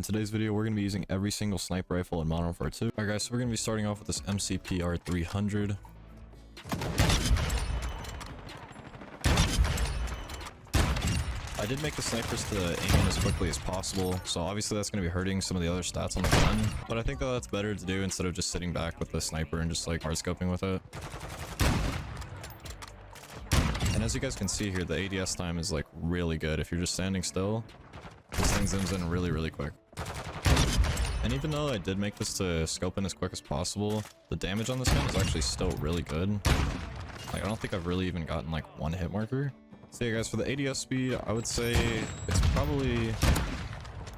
today's video, we're going to be using every single sniper rifle in Modern Warfare 2. Alright guys, so we're going to be starting off with this MCPR 300. I did make the snipers to aim in as quickly as possible, so obviously that's going to be hurting some of the other stats on the gun, but I think that that's better to do instead of just sitting back with the sniper and just like hard scoping with it. And as you guys can see here, the ADS time is like really good. If you're just standing still, this thing zooms in really quick. And even though I did make this to scope in as quick as possible, the damage on this gun is actually still really good. Like, I don't think I've really even gotten like one hit marker. So yeah guys, for the ADS speed, I would say it's probably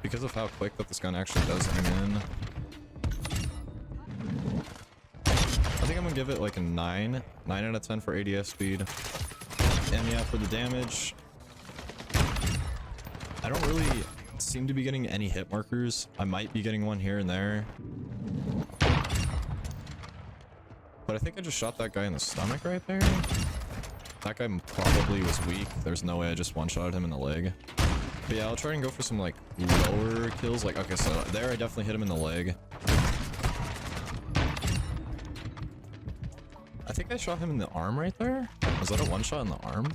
because of how quick that this gun actually does aim in. I think I'm gonna give it like a 9 out of 10 for ADS speed. And yeah, for the damage, I don't really seem to be getting any hit markers. I might be getting one here and there. But I think I just shot that guy in the stomach right there. That guy probably was weak. There's no way I just one-shotted him in the leg. But yeah, I'll try and go for some like lower kills. Like, okay, so there I definitely hit him in the leg. I think I shot him in the arm right there. Was that a one-shot in the arm?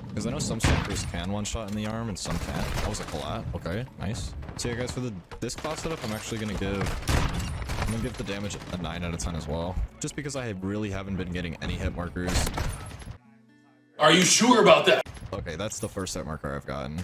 Because I know some snipers can one-shot in the arm and some can't. That was a collat. Okay, nice. So yeah guys, for this class setup, I'm actually gonna give the damage a 9 out of 10 as well. Just because I really haven't been getting any hit markers. Are you sure about that? Okay, that's the first hit marker I've gotten.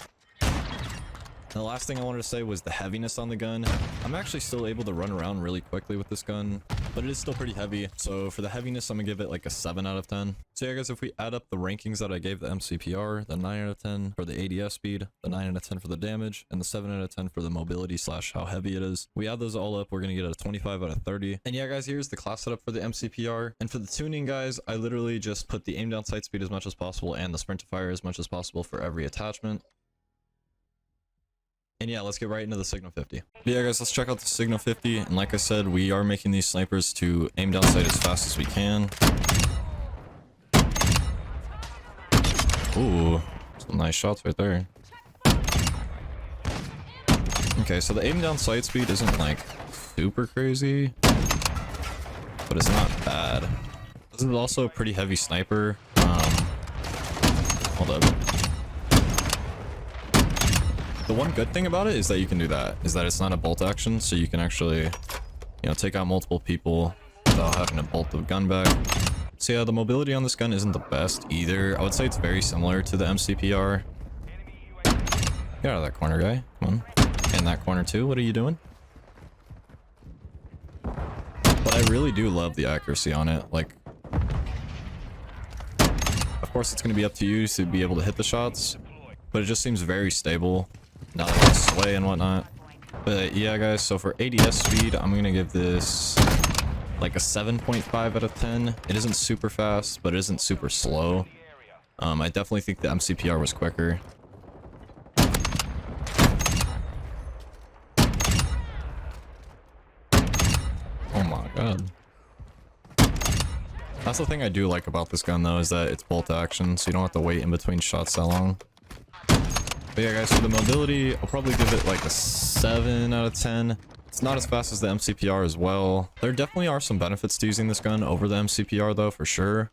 And the last thing I wanted to say was the heaviness on the gun. I'm actually still able to run around really quickly with this gun, but it is still pretty heavy. So for the heaviness, I'm gonna give it like a 7 out of 10. So yeah guys, if we add up the rankings that I gave the MCPR, the 9 out of 10 for the ADS speed, the 9 out of 10 for the damage, and the 7 out of 10 for the mobility / how heavy it is. We add those all up, we're gonna get a 25 out of 30. And yeah guys, here's the class setup for the MCPR. And for the tuning guys, I literally just put the aim down sight speed as much as possible and the sprint to fire as much as possible for every attachment. And yeah, let's get right into the Signal 50. But yeah guys, let's check out the Signal 50. And like I said, we are making these snipers to aim down sight as fast as we can. Ooh, some nice shots right there. Okay, so the aim down sight speed isn't like super crazy, but it's not bad. This is also a pretty heavy sniper. Hold up. The one good thing about it is that you can do that, is that it's not a bolt action, so you can actually, you know, take out multiple people without having to bolt the gun back. So yeah, the mobility on this gun isn't the best either. I would say it's very similar to the MCPR. Get out of that corner, guy. Come on. In that corner too. What are you doing? But I really do love the accuracy on it. Like, of course it's going to be up to you to be able to hit the shots, but it just seems very stable. Not a lot of sway and whatnot. But yeah guys, so for ADS speed, I'm gonna give this like a 7.5 out of 10. It isn't super fast, but it isn't super slow. I definitely think the MCPR was quicker. Oh my god. That's the thing I do like about this gun though, is that it's bolt action, so you don't have to wait in between shots that long. But yeah guys, for the mobility, I'll probably give it like a 7 out of 10. It's not as fast as the MCPR as well. There definitely are some benefits to using this gun over the MCPR though, for sure.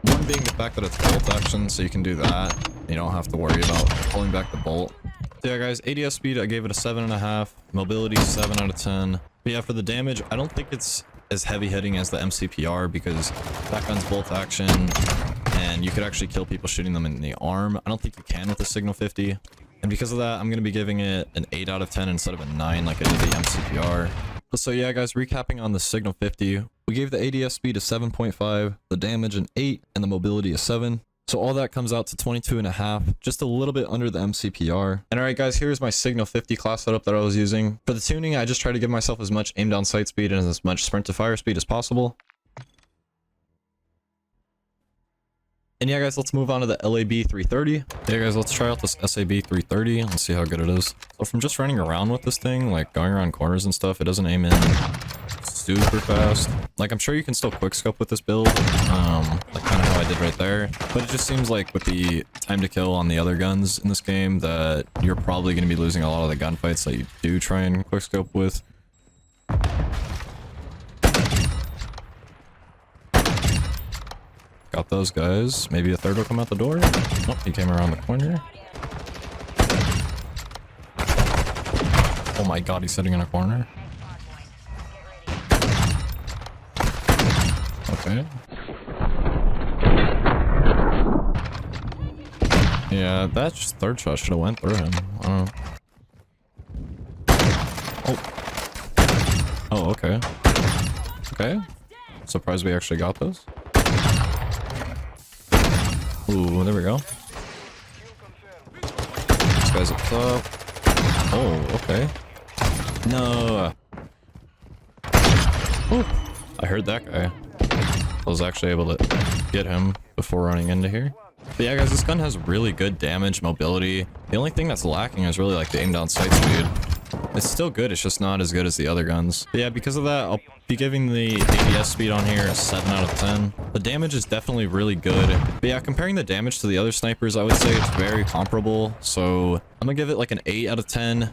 One being the fact that it's bolt action, so you can do that. You don't have to worry about pulling back the bolt. So yeah guys, ADS speed, I gave it a 7.5. Mobility, 7 out of 10. But yeah, for the damage, I don't think it's as heavy hitting as the MCPR because that gun's bolt action. And you could actually kill people shooting them in the arm. I don't think you can with the Signal 50. And because of that, I'm going to be giving it an 8 out of 10 instead of a 9 like I did the MCPR. So yeah guys, recapping on the Signal 50, we gave the ADS speed a 7.5, the damage an 8, and the mobility a 7. So all that comes out to 22.5, just a little bit under the MCPR. And alright guys, here's my Signal 50 class setup that I was using. For the tuning, I just try to give myself as much aim down sight speed and as much sprint to fire speed as possible. And yeah guys, let's move on to the LAB 330. Yeah guys, let's try out this SAB 330. Let's see how good it is. So from just running around with this thing, like going around corners and stuff, it doesn't aim in super fast. Like, I'm sure you can still quickscope with this build, like kind of how I did right there. But it just seems like with the time to kill on the other guns in this game that you're probably going to be losing a lot of the gunfights that you do try and quickscope with. Got those guys. Maybe a third will come out the door. Oh, he came around the corner. Oh my god, he's sitting in a corner. Okay. Yeah, that third shot should have went through him. I don't know. Oh. Oh, okay. Okay. Surprised we actually got those. Ooh, there we go. This guy's up top. Oh, okay. No. Ooh. I heard that guy. I was actually able to get him before running into here. But yeah, guys, this gun has really good damage, mobility. The only thing that's lacking is really like the aim down sight speed. It's still good, it's just not as good as the other guns. But yeah, because of that, I'll be giving the ADS speed on here a 7 out of 10. The damage is definitely really good. But yeah, comparing the damage to the other snipers, I would say it's very comparable. So I'm gonna give it like an 8 out of 10.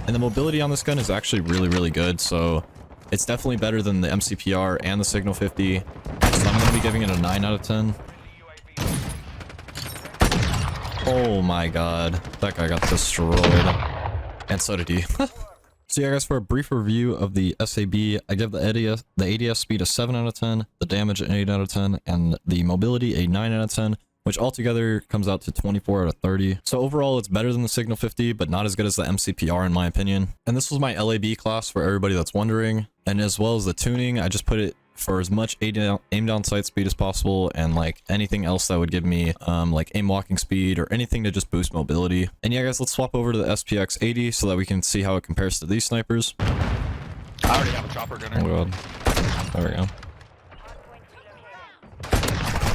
And the mobility on this gun is actually really, really good. So it's definitely better than the MCPR and the Signal 50. So I'm gonna be giving it a 9 out of 10. Oh my god, that guy got destroyed. And so did he. So yeah, guys, for a brief review of the SAB, I give the ADS speed a 7 out of 10, the damage an 8 out of 10, and the mobility a 9 out of 10, which altogether comes out to 24 out of 30. So overall, it's better than the Signal 50, but not as good as the MCPR in my opinion. And this was my LAB class for everybody that's wondering. And as well as the tuning, I just put it for as much aim down sight speed as possible, and like anything else that would give me like aim walking speed or anything to just boost mobility. And yeah, guys, let's swap over to the SPX 80 so that we can see how it compares to these snipers. I already have a chopper gunner. Oh god, there we go.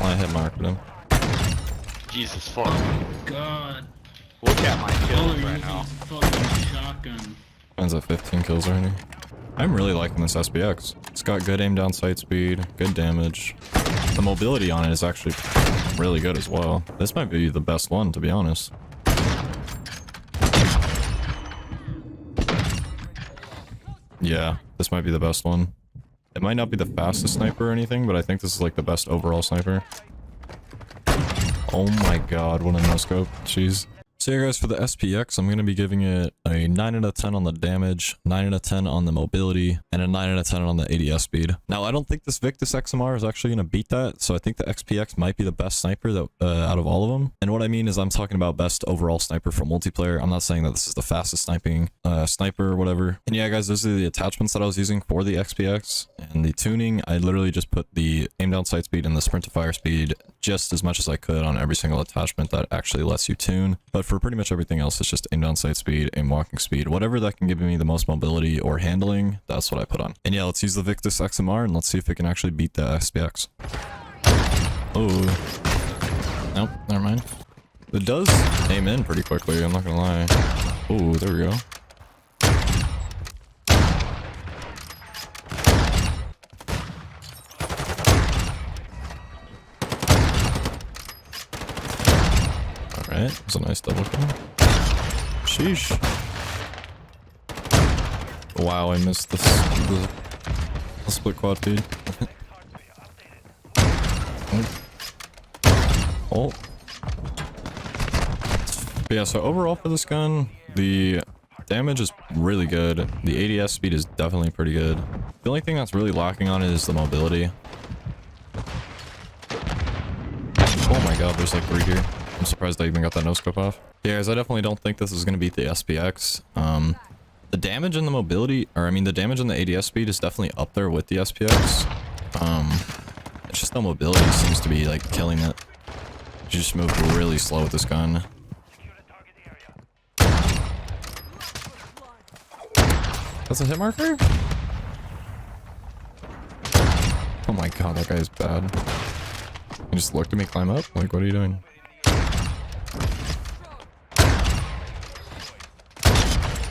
I hit marked him. Jesus fuck. God. Look at my kills Oh, right now. fucking shotgun. Mine's at 15 kills already. I'm really liking this SPX. It's got good aim down sight speed, good damage. The mobility on it is actually really good as well. This might be the best one, to be honest. Yeah, this might be the best one. It might not be the fastest sniper or anything, but I think this is like the best overall sniper. Oh my god, what a no-scope. Jeez. So yeah, guys, for the SPX, I'm going to be giving it a 9 out of 10 on the damage, 9 out of 10 on the mobility, and a 9 out of 10 on the ADS speed. Now, I don't think this Victus XMR is actually going to beat that, so I think the XPX might be the best sniper that, out of all of them. And what I mean is I'm talking about best overall sniper for multiplayer. I'm not saying that this is the fastest sniping sniper or whatever. And yeah, guys, those are the attachments that I was using for the XPX. And the tuning, I literally just put the aim down sight speed and the sprint to fire speed just as much as I could on every single attachment that actually lets you tune. But for pretty much everything else, it's just aim down sight speed, aim walking speed, whatever that can give me the most mobility or handling, that's what I put on. And yeah, let's use the Victus XMR and let's see if it can actually beat the SPX. Oh. Nope, never mind. It does aim in pretty quickly, I'm not gonna lie. Oh, there we go. Alright, that's a nice double kill. Sheesh. Wow, I missed the split quad feed. Oh. But yeah, so overall for this gun, the damage is really good. The ADS speed is definitely pretty good. The only thing that's really lacking on it is the mobility. Oh my god, there's like 3 here. I'm surprised I even got that no-scope off. Yeah, guys, I definitely don't think this is going to beat the SPX. The damage and the mobility, or I mean the damage and the ADS speed is definitely up there with the SPX. It's just the mobility seems to be like killing it. You just move really slow with this gun. That's a hit marker? Oh my god, that guy is bad. You just looked at me climb up? Like, what are you doing?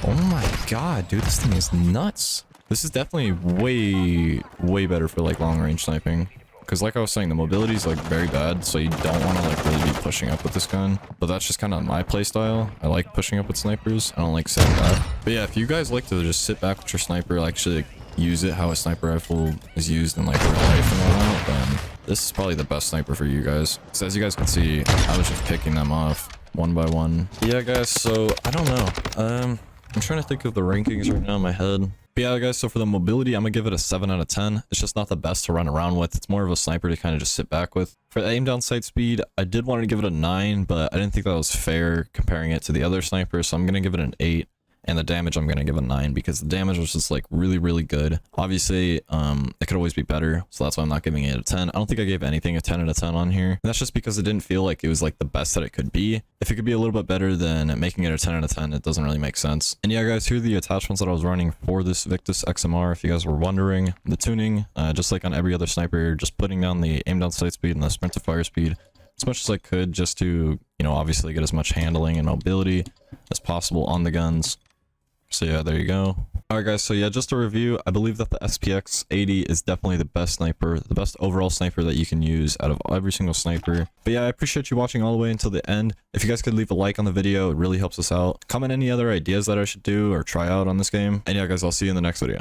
Oh my god, dude, this thing is nuts. This is definitely way better for like long range sniping. Because like I was saying, the mobility is like very bad, so you don't want to like really be pushing up with this gun. But that's just kind of my playstyle. I like pushing up with snipers. I don't like sitting back. But yeah, if you guys like to just sit back with your sniper, like actually use it how a sniper rifle is used in like real life and whatnot, then this is probably the best sniper for you guys. So as you guys can see, I was just picking them off one by one. Yeah, guys, so I don't know. I'm trying to think of the rankings right now in my head. But yeah, guys, so for the mobility, I'm gonna give it a 7 out of 10. It's just not the best to run around with. It's more of a sniper to kind of just sit back with. For the aim down sight speed, I did want to give it a 9, but I didn't think that was fair comparing it to the other snipers, so I'm gonna give it an 8. And the damage, I'm gonna give a 9 because the damage was just like really good. Obviously, it could always be better, so that's why I'm not giving it a 10. I don't think I gave anything a 10 out of 10 on here. And that's just because it didn't feel like it was like the best that it could be. If it could be a little bit better than making it a 10 out of 10, it doesn't really make sense. And yeah, guys, here are the attachments that I was running for this Victus XMR. If you guys were wondering, the tuning, just like on every other sniper, just putting down the aim down sight speed and the sprint to fire speed as much as I could, just to, you know, obviously get as much handling and mobility as possible on the guns. So yeah, there you go. Alright guys, so yeah, just a review. I believe that the SPX 80 is definitely the best sniper, the best overall sniper that you can use out of every single sniper. But yeah, I appreciate you watching all the way until the end. If you guys could leave a like on the video, it really helps us out. Comment any other ideas that I should do or try out on this game. And yeah guys, I'll see you in the next video.